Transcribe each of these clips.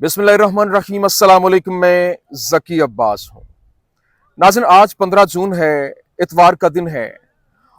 बिस्मिल्लाहिर्रहमानिर्रहीम अस्सलाम वालेकुम। मैं जकी अब्बास हूँ। नाज़रीन, आज 15 जून है, इतवार का दिन है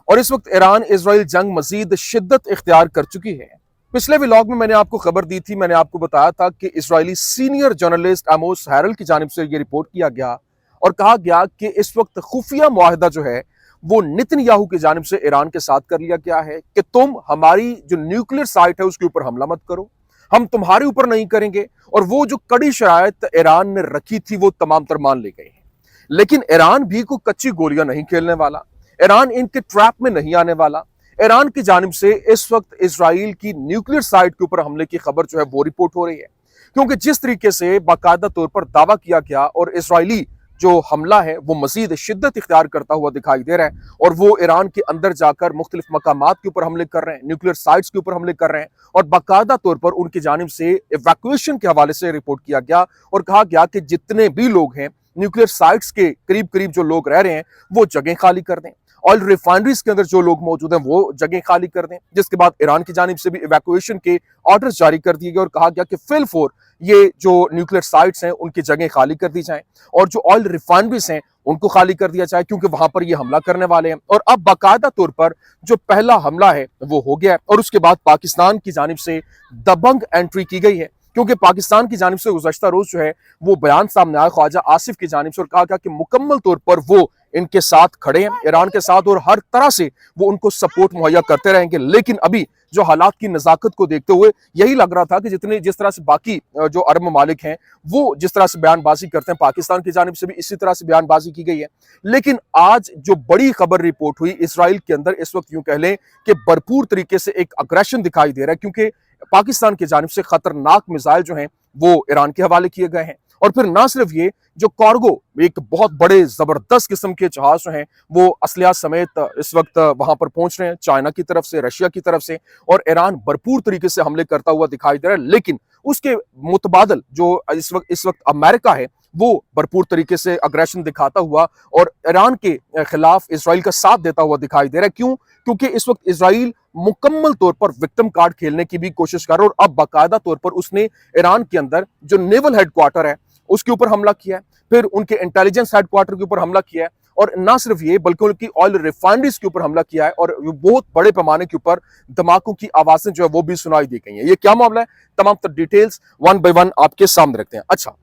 और इस वक्त ईरान इजराइल जंग मजीद शिद्दत इख्तियार कर चुकी है। पिछले व्लॉग में मैंने आपको खबर दी थी, मैंने आपको बताया था कि इजरायली सीनियर जर्नलिस्ट आमोस हैरल की जानिब से यह रिपोर्ट किया गया और कहा गया कि इस वक्त खुफिया मुआहदा जो है वो नेतन्याहू की जानिब से ईरान के साथ कर लिया गया है कि तुम हमारी जो न्यूक्लियर साइट है उसके ऊपर हमला मत करो, हम तुम्हारे ऊपर नहीं करेंगे। और वो जो कड़ी शरायत ईरान ने रखी थी वो तमाम तर मान ले गए हैं। लेकिन ईरान भी कोई कच्ची गोलियां नहीं खेलने वाला, ईरान इनके ट्रैप में नहीं आने वाला। ईरान की जानिब से इस वक्त इजराइल की न्यूक्लियर साइट के ऊपर हमले की खबर जो है वो रिपोर्ट हो रही है, क्योंकि जिस तरीके से बाकायदा तौर पर दावा किया गया और इसराइली जो हमला है वो मजीद शिद्दत इख्तियार करता हुआ दिखाई दे रहा है और वो ईरान के अंदर जाकर मुख्तलिफ मकामात के ऊपर हमले कर रहे हैं, न्यूक्लियर साइट्स के ऊपर हमले कर रहे हैं और बाकायदा तौर पर उनकी जानिब से इवैक्यूएशन के हवाले से रिपोर्ट किया गया और कहा गया कि जितने भी लोग हैं न्यूक्लियर साइट्स के करीब करीब जो लोग रह रहे हैं वो जगह खाली कर दें, ऑयल रिफाइनरीज के अंदर जो लोग मौजूद हैं वो जगह खाली कर दें। जिसके बाद ईरान की जानिब से भी इवैक्यूएशन के ऑर्डर्स जारी कर दिए गए और कहा गया कि फिल फोर ये जो न्यूक्लियर साइट्स हैं उनकी जगह खाली कर दी जाएं और जो ऑयल रिफाइनरीज हैं उनको खाली कर दिया जाए, क्योंकि वहां पर ये हमला करने वाले हैं। और अब बाकायदा तौर पर जो पहला हमला है वो हो गया है और उसके बाद पाकिस्तान की जानिब से दबंग एंट्री की गई है, क्योंकि पाकिस्तान की जानिब से गुज़श्ता रोज जो है वो बयान सामने आया ख्वाजा आसिफ की जानिब से और कहा गया कि मुकम्मल तौर पर वो इनके साथ खड़े हैं, ईरान के साथ, और हर तरह से वो उनको सपोर्ट मुहैया करते रहेंगे। लेकिन अभी जो हालात की नजाकत को देखते हुए यही लग रहा था कि जिस तरह से बाकी जो अरब ममालिक हैं वो जिस तरह से बयानबाजी करते हैं, पाकिस्तान की जानिब से भी इसी तरह से बयानबाजी की गई है। लेकिन आज जो बड़ी खबर रिपोर्ट हुई इसराइल के अंदर, इस वक्त यूं कह लें कि भरपूर तरीके से एक अग्रेशन दिखाई दे रहा है, क्योंकि पाकिस्तान की जानिब से खतरनाक मिसाइल जो हैं वो ईरान के हवाले किए गए हैं। और फिर ना सिर्फ ये, जो कार्गो एक बहुत बड़े जबरदस्त किस्म के जहाज जो हैं वो असलिया समेत इस वक्त वहां पर पहुंच रहे हैं, चाइना की तरफ से, रशिया की तरफ से, और ईरान भरपूर तरीके से हमले करता हुआ दिखाई दे रहा है। लेकिन उसके मुतबादल जो इस वक्त अमेरिका है वो भरपूर तरीके से अग्रेशन दिखाता हुआ और ईरान के खिलाफ इसराइल का साथ देता हुआ दिखाई दे रहा है। क्यों? क्योंकि इस वक्त इसराइल मुकम्मल तौर पर विक्टिम कार्ड खेलने की भी कोशिश कर रहा है और अब बाकायदा तौर पर उसने ईरान के अंदर जो नेवल हेडक्वार्टर है उसके ऊपर हमला किया है, फिर उनके इंटेलिजेंस हेडक्वार्टर के ऊपर हमला किया है और ना सिर्फ ये बल्कि उनकी ऑयल रिफाइनरीज के ऊपर हमला किया है और बहुत बड़े पैमाने के ऊपर धमाकों की आवाजें जो है वो भी सुनाई दी गई हैं। ये क्या मामला है, तमाम तर डिटेल्स वन बाय वन आपके सामने रखते हैं। अच्छा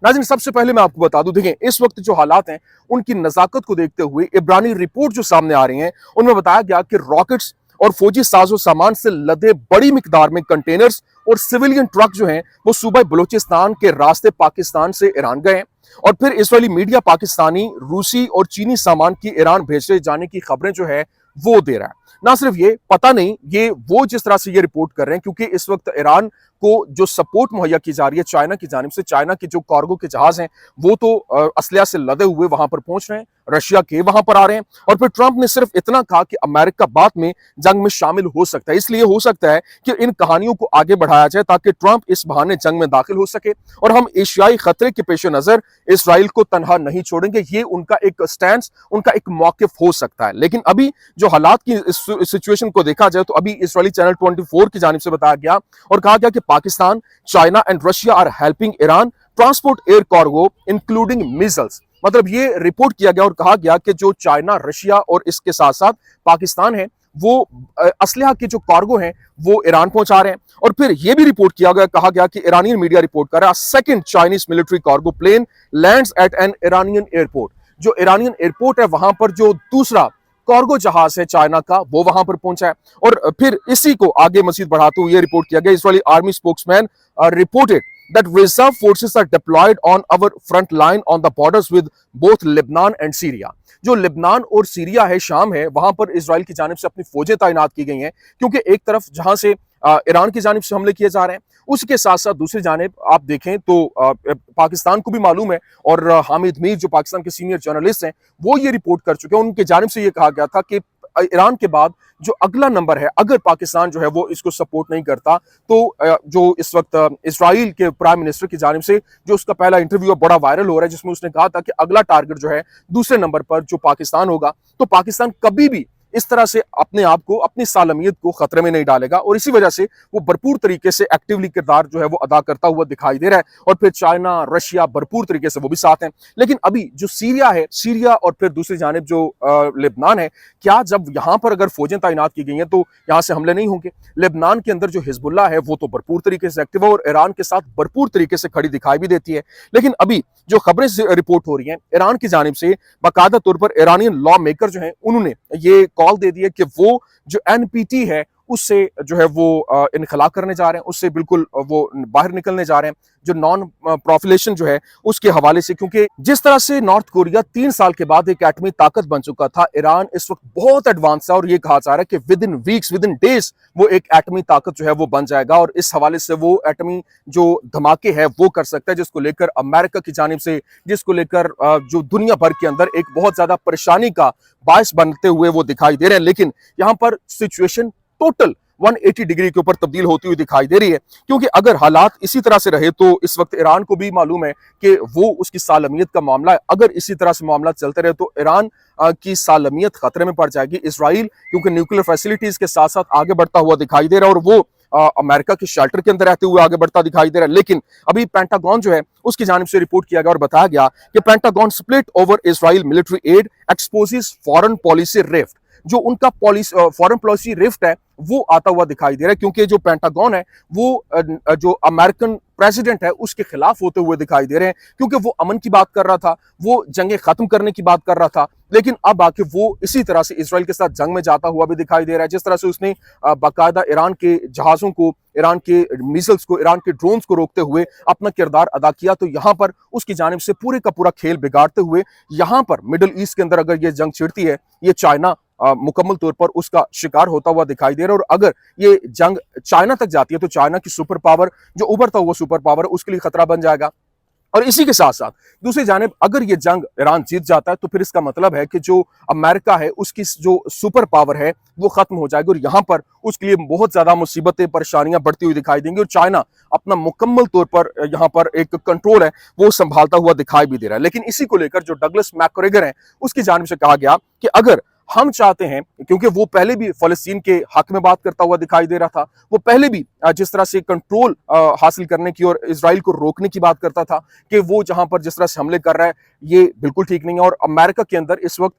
नाज़रीन, सबसे पहले मैं आपको बता दूं, देखें इस वक्त जो हालात हैं उनकी नजाकत को देखते हुए इब्रानी रिपोर्ट जो सामने आ रही हैं उनमें बताया गया कि रॉकेट्स और फौजी साजो सामान से लदे बड़ी मिकदार में कंटेनर्स और सिविलियन ट्रक जो हैं वो सूबा बलूचिस्तान के रास्ते पाकिस्तान से ईरान गए और फिर इसराइली मीडिया पाकिस्तानी, रूसी और चीनी सामान की ईरान भेजे जाने की खबरें जो है वो दे रहा है। ना सिर्फ ये, पता नहीं ये वो जिस तरह से ये रिपोर्ट कर रहे हैं, क्योंकि इस वक्त ईरान को जो सपोर्ट मुहैया की जा रही है चाइना की जानिब से, चाइना के जो कार्गो के जहाज हैं वो तो असलिया से लदे हुए वहां पर पहुंच रहे हैं, रशिया के वहां पर आ रहे हैं। और फिर ट्रंप ने सिर्फ इतना कहा कि अमेरिका बाद में जंग में शामिल हो सकता है, इसलिए हो सकता है कि इन कहानियों को आगे बढ़ाया जाए ताकि ट्रंप इस बहाने जंग में दाखिल हो सके और हम एशियाई खतरे के पेश नजर इसराइल को तनहा नहीं छोड़ेंगे। ये उनका एक स्टैंड, उनका एक मौकिफ हो सकता है। लेकिन अभी जो हालात की इस सिचुएशन को देखा जाए तो अभी इसराइली चैनल 24 की जानिब से बताया गया और कहा गया कि Pakistan, China and Russia are helping Iran transport air cargo including missiles. मतलब ये रिपोर्ट किया गया और कहा गया कि जो चाइना, रशिया और इसके साथ साथ पाकिस्तान है वो असलहा के जो कार्गो हैं वो ईरान पहुंचा रहे हैं। और फिर यह भी रिपोर्ट किया गया, कहा गया कि ईरानियन मीडिया रिपोर्ट कर रहा है second Chinese military cargo plane lands at an Iranian airport. जो ईरानियन एयरपोर्ट है वहां पर जो दूसरा कार्गो जहाज है चाइना का वो वहां पर पहुंचा है। और फिर इसी को आगे मजीद बढ़ाते हुए रिपोर्ट किया गया, Israeli army spokesman reported that reserve forces are deployed on our front line on the borders with both Lebanon and Syria। जो लेबनान और सीरिया है, शाम है, वहां पर इजराइल की जानिब से अपनी फौजें तैनात की गई हैं, क्योंकि एक तरफ जहां से ईरान की जानिब से हमले किए जा रहे हैं, उसके साथ साथ दूसरी जानिब आप देखें तो पाकिस्तान को भी मालूम है और हामिद मीर जो पाकिस्तान के सीनियर जर्नलिस्ट हैं वो ये रिपोर्ट कर चुके हैं, उनकी जानिब से ये कहा गया था कि ईरान के बाद जो अगला नंबर है, अगर पाकिस्तान जो है वो इसको सपोर्ट नहीं करता तो जो इस वक्त इजराइल के प्राइम मिनिस्टर की जानिब से जो उसका पहला इंटरव्यू बड़ा वायरल हो रहा है जिसमें उसने कहा था कि अगला टारगेट जो है दूसरे नंबर पर जो पाकिस्तान होगा, तो पाकिस्तान कभी भी इस तरह से अपने आप को, अपनी सालमियत को खतरे में नहीं डालेगा और इसी वजह से वो भरपूर तरीके से एक्टिवली किरदार जो है वो अदा करता हुआ दिखाई दे रहा है। और फिर चाइना, रशिया भरपूर तरीके से वो भी साथ हैं। लेकिन अभी जो सीरिया है, सीरिया और फिर दूसरी जानिब जो लेबनान है, क्या जब यहां पर अगर फौजें तैनात की गई हैं तो यहां से हमले नहीं होंगे? लेबनान के अंदर जो हिजबुल्लाह है वो तो भरपूर तरीके से एक्टिव है और ईरान के साथ भरपूर तरीके से खड़ी दिखाई भी देती है। लेकिन अभी जो खबरें रिपोर्ट हो रही हैं ईरान की जानिब से, बाकायदा तौर पर ईरानियन लॉ मेकर जो हैं उन्होंने ये कॉल दे दी है कि वो जो एनपीटी है उससे जो है वो इनखला करने जा रहे हैं, उससे बिल्कुल वो बाहर निकलने जा रहे हैं, जो नॉन प्रोफिलेशन जो है उसके हवाले से। क्योंकि जिस तरह से नॉर्थ कोरिया 3 साल के बाद एक एटमी ताकत बन चुका था, ईरान इस वक्त बहुत एडवांस है और ये कहा जा रहा है कि with in weeks, with in days वो एक एटमी ताकत जो है वो बन जाएगा और इस हवाले से वो एटमी जो धमाके है वो कर सकता है, जिसको लेकर अमेरिका की जानिब से, जिसको लेकर जो दुनिया भर के अंदर एक बहुत ज्यादा परेशानी का बायस बनते हुए वो दिखाई दे रहे हैं। लेकिन यहां पर सिचुएशन टोटल 180 डिग्री के ऊपर तब्दील होती हुई दिखाई दे रही है। क्योंकि अगर हालात इसी तरह से रहे तो इस वक्त ईरान को भी मालूम है कि वो उसकी सालमियत का मामला है, अगर इसी तरह से मामला चलते रहे तो ईरान की सालमियत खतरे में पड़ जाएगी। इसराइल क्योंकि न्यूक्लियर फैसिलिटीज के साथ साथ आगे बढ़ता हुआ दिखाई दे रहा है और वो अमेरिका के शेल्टर के अंदर रहते हुए आगे बढ़ता दिखाई दे रहा है। लेकिन अभी पेंटागन जो है उसकी जानिब से रिपोर्ट किया गया और बताया गया कि pentagon split over Israel military add exposes foreign policy rift. जो उनका फॉरेन पॉलिसी रिफ्ट है वो आता हुआ दिखाई दे रहा है, क्योंकि जो पेंटागन है वो जो अमेरिकन प्रेसिडेंट है उसके खिलाफ होते हुए दिखाई दे रहे हैं। क्योंकि वो अमन की बात कर रहा था, वो जंगें खत्म करने की बात कर रहा था, लेकिन अब आके वो इसी तरह से इसराइल के साथ जंग में जाता हुआ भी दिखाई दे रहा है। जिस तरह से उसने बाकायदा ईरान के जहाजों को, ईरान के मिसाइल्स को, ईरान के ड्रोन्स को रोकते हुए अपना किरदार अदा किया, तो यहां पर उसकी जानिब से पूरे का पूरा खेल बिगाड़ते हुए यहां पर मिडिल ईस्ट के अंदर अगर ये जंग छिड़ती है, ये चाइना मुकम्मल तौर पर उसका शिकार होता हुआ दिखाई दे रहा है। और अगर ये जंग चाइना तक जाती है तो चाइना की सुपर पावर, जो उभरता हुआ सुपर पावर है, उसके लिए खतरा बन जाएगा। और इसी के साथ साथ दूसरी जानिब अगर ये जंग ईरान जीत जाता है तो फिर इसका मतलब है कि जो अमेरिका है उसकी जो सुपर पावर है वो खत्म हो जाएगी और यहां पर उसके लिए बहुत ज्यादा मुसीबतें, परेशानियां बढ़ती हुई दिखाई देंगी और चाइना अपना मुकम्मल तौर पर यहां पर एक कंट्रोल है वो संभालता हुआ दिखाई भी दे रहा है। लेकिन इसी को लेकर जो डगलस मैकग्रेगर है उसकी जानिब से कहा गया कि अगर हम चाहते हैं, क्योंकि वो पहले भी फलस्तीन के हक में बात करता हुआ दिखाई दे रहा था, वो पहले भी जिस तरह से कंट्रोल हासिल करने की और इजराइल को रोकने की बात करता था कि वो जहां पर जिस तरह से हमले कर रहा है ये बिल्कुल ठीक नहीं है। और अमेरिका के अंदर इस वक्त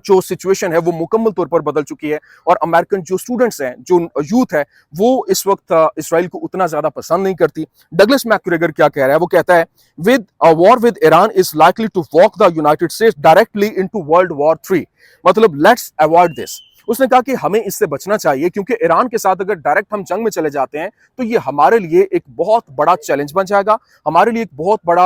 जो सिचुएशन है वो मुकम्मल तौर पर बदल चुकी है और अमेरिकन जो स्टूडेंट्स हैं, जो यूथ है, वो इस वक्त इसराइल को उतना ज्यादा पसंद नहीं करती। डगलस मैकग्रेगर क्या कह रहा है? वो कहता है with a war with Iran is likely to walk the United States directly into world war 3। मतलब लेट्स अवॉइड दिस। उसने कहा कि हमें इससे बचना चाहिए क्योंकि ईरान के साथ अगर डायरेक्ट हम जंग में चले जाते हैं तो ये हमारे लिए एक बहुत बड़ा चैलेंज बन जाएगा, हमारे लिए एक बहुत बड़ा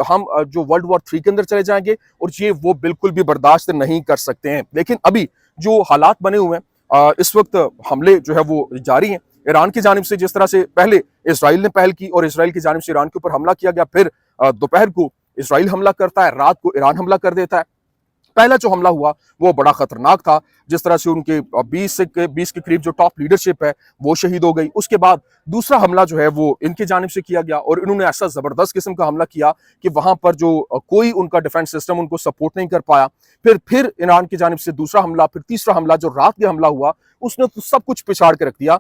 हम जो वर्ल्ड वॉर 3 के अंदर चले जाएंगे और ये वो बिल्कुल भी बर्दाश्त नहीं कर सकते हैं। लेकिन अभी जो हालात बने हुए हैं, इस वक्त हमले जो है वो जारी हैं ईरान की जानिब से। जिस तरह से पहले इसराइल ने पहल की और इसराइल की जानिब से ईरान के ऊपर हमला किया गया, फिर दोपहर को इसराइल हमला करता है, रात को ईरान हमला कर देता है। पहला जो हमला हुआ वो बड़ा खतरनाक था, जिस तरह से उनके 20 के करीब जो टॉप लीडरशिप है वो शहीद हो गई। उसके बाद दूसरा हमला जो है वो इनकी जानिब से किया गया और इन्होंने ऐसा जबरदस्त किस्म का हमला किया कि वहां पर जो कोई उनका डिफेंस सिस्टम उनको सपोर्ट नहीं कर पाया। फिर ईरान की जानिब से दूसरा हमला, फिर तीसरा हमला, जो रात के हमला हुआ उसने तो सब कुछ पिछाड़ के रख दिया।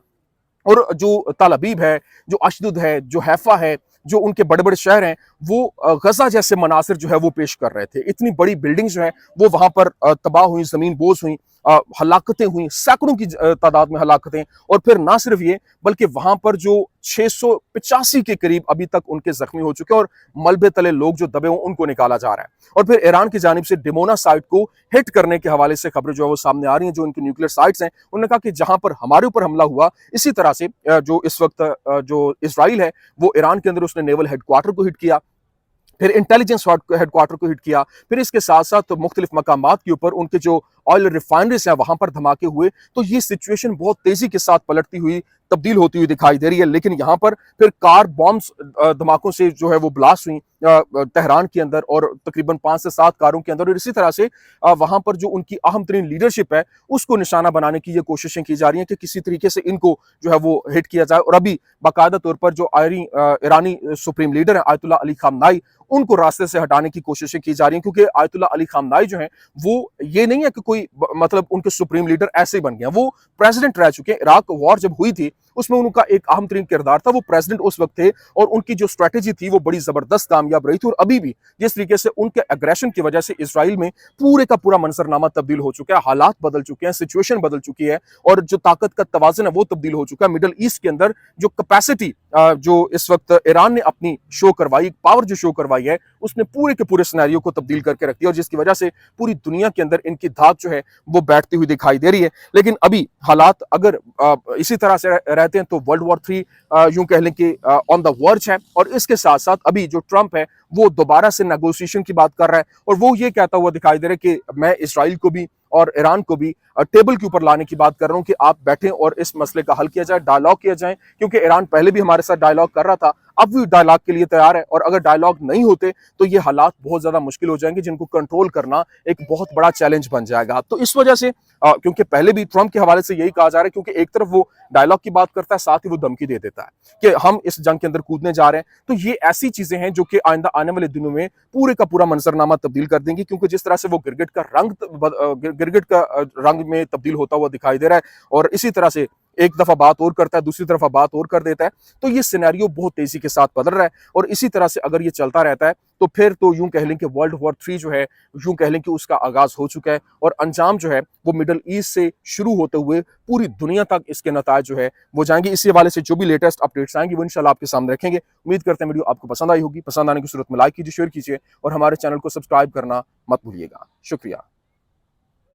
और जो तल अबीब है, जो अशदुद है, जो हैफा है, जो उनके बड़े बड़े शहर हैं, वो गजा जैसे मनासिर जो है वो पेश कर रहे थे। इतनी बड़ी बिल्डिंग्स जो हैं वो वहां पर तबाह हुई, जमीन बोझ हुई, हलाकतें हुई, सैकड़ों की तादाद में हलाकतें। और फिर ना सिर्फ ये बल्कि वहां पर जो 685 के करीब अभी तक उनके जख्मी हो चुके हैं और मलबे तले लोग जो दबे हुए उनको निकाला जा रहा है। और फिर ईरान की जानिब से डिमोना साइट को हिट करने के हवाले से खबरें जो है वो सामने आ रही हैं, जो उनकी न्यूक्लियर साइट्स हैं। उन्होंने कहा कि जहां पर हमारे ऊपर हमला हुआ इसी तरह से जो इस वक्त जो इसराइल है वो ईरान के अंदर उसने नेवल हेडक्वार्टर को हिट किया, फिर इंटेलिजेंस हेडक्वार्टर को हिट किया, फिर इसके साथ साथ तो मुख्तलिफ मकामात के ऊपर उनके जो ऑयल रिफाइनरीज हैं वहां पर धमाके हुए। तो ये सिचुएशन बहुत तेजी के साथ पलटती हुई तब्दील होती हुई दिखाई दे रही है। लेकिन यहाँ पर फिर कार बॉम्ब्स धमाकों से जो है वो ब्लास्ट हुई तेहरान के अंदर, और तकरीबन 5 से 7 कारों के अंदर, और इसी तरह से वहां पर जो उनकी अहम तरीन लीडरशिप है उसको निशाना बनाने की ये कोशिशें की जा रही हैं कि किसी तरीके से इनको जो है वो हिट किया जाए। और अभी बाकायदा तौर पर जो ईरानी सुप्रीम लीडर है आयतुल्ला अली खामनाई, उनको रास्ते से हटाने की कोशिशें की जा रही हैं, क्योंकि आयतुल्ला अली खामनाई जो है वो ये नहीं है कि कोई मतलब उनके सुप्रीम लीडर ऐसे ही बन गए, वो प्रेसिडेंट रह चुके हैं। इराक वॉर जब हुई थी उसमें उनका एक अहम तरीन किरदार था, वो प्रेसिडेंट उस वक्त थे, और उनकी जो स्ट्रेटेजी थी वो बड़ी जबरदस्त कामयाब रही थी। और अभी भी जिस तरीके से उनके एग्रेशन की वजह से इसराइल में पूरे का पूरा मंजरनामा तब्दील हो चुका है, हालात बदल चुके हैं, सिचुएशन बदल चुकी है, और जो ताकत का तवाजन है वो तब्दील हो चुका है। मिडल ईस्ट के अंदर जो कैपेसिटी जो इस वक्त ईरान ने अपनी शो करवाई, पावर जो शो करवाई है, उसने पूरे के पूरे सिनेरियो को तब्दील करके रख दिया, और जिसकी वजह से पूरी दुनिया के अंदर इनकी धाक जो है वो बैठती हुई दिखाई दे रही है। लेकिन अभी हालात अगर इसी तरह से रहते हैं तो वर्ल्ड वॉर 3 यूं कह लें कि ऑन द वर्ज है। और इसके साथ साथ अभी जो ट्रंप है वो दोबारा से नेगोशिएशन की बात कर रहा है, और वो ये कहता हुआ दिखाई दे रहा है कि मैं इसराइल को भी और ईरान को भी टेबल के ऊपर लाने की बात कर रहा हूं कि आप बैठें और इस मसले का हल किया जाए, डायलॉग किया जाए, क्योंकि ईरान पहले भी हमारे साथ डायलॉग कर रहा था, अब भी डायलॉग के लिए तैयार है। और अगर डायलॉग नहीं होते तो ये हालात बहुत ज्यादा मुश्किल हो जाएंगे, जिनको कंट्रोल करना एक बहुत बड़ा चैलेंज बन जाएगा। तो इस वजह से क्योंकि पहले भी ट्रंप के हवाले से यही कहा जा रहा है, क्योंकि एक तरफ वो डायलॉग की बात करता है, साथ ही वो धमकी दे देता है कि हम इस जंग के अंदर कूदने जा रहे हैं। तो ये ऐसी चीजें हैं जो कि आइंदा आने वाले दिनों में पूरे का पूरा मंजरनामा तब्दील कर देंगी, क्योंकि जिस तरह से वो गिरगिट का रंग में तब्दील होता हुआ दिखाई दे रहा है, और इसी तरह से एक दफा बात और करता है, दूसरी तरफ बात और कर देता है, तो ये सिनेरियो बहुत तेजी के साथ बदल रहा है। और इसी तरह से अगर ये चलता रहता है तो फिर तो यूं कह लें कि वर्ल्ड वॉर 3 जो है, यूं कह लें कि उसका आगाज हो चुका है, और अंजाम जो है वो मिडल ईस्ट से शुरू होते हुए पूरी दुनिया तक इसके नताज जो है वो जाएंगे। इसी हवाले से जो भी लेटेस्ट अपडेट्स आएंगे वो इंशाल्लाह आपके सामने रखेंगे। उम्मीद करते हैं वीडियो आपको पसंद आई होगी। पसंद आने की सूरत में लाइक कीजिए, शेयर कीजिए, और हमारे चैनल को सब्सक्राइब करना मत भूलिएगा। शुक्रिया।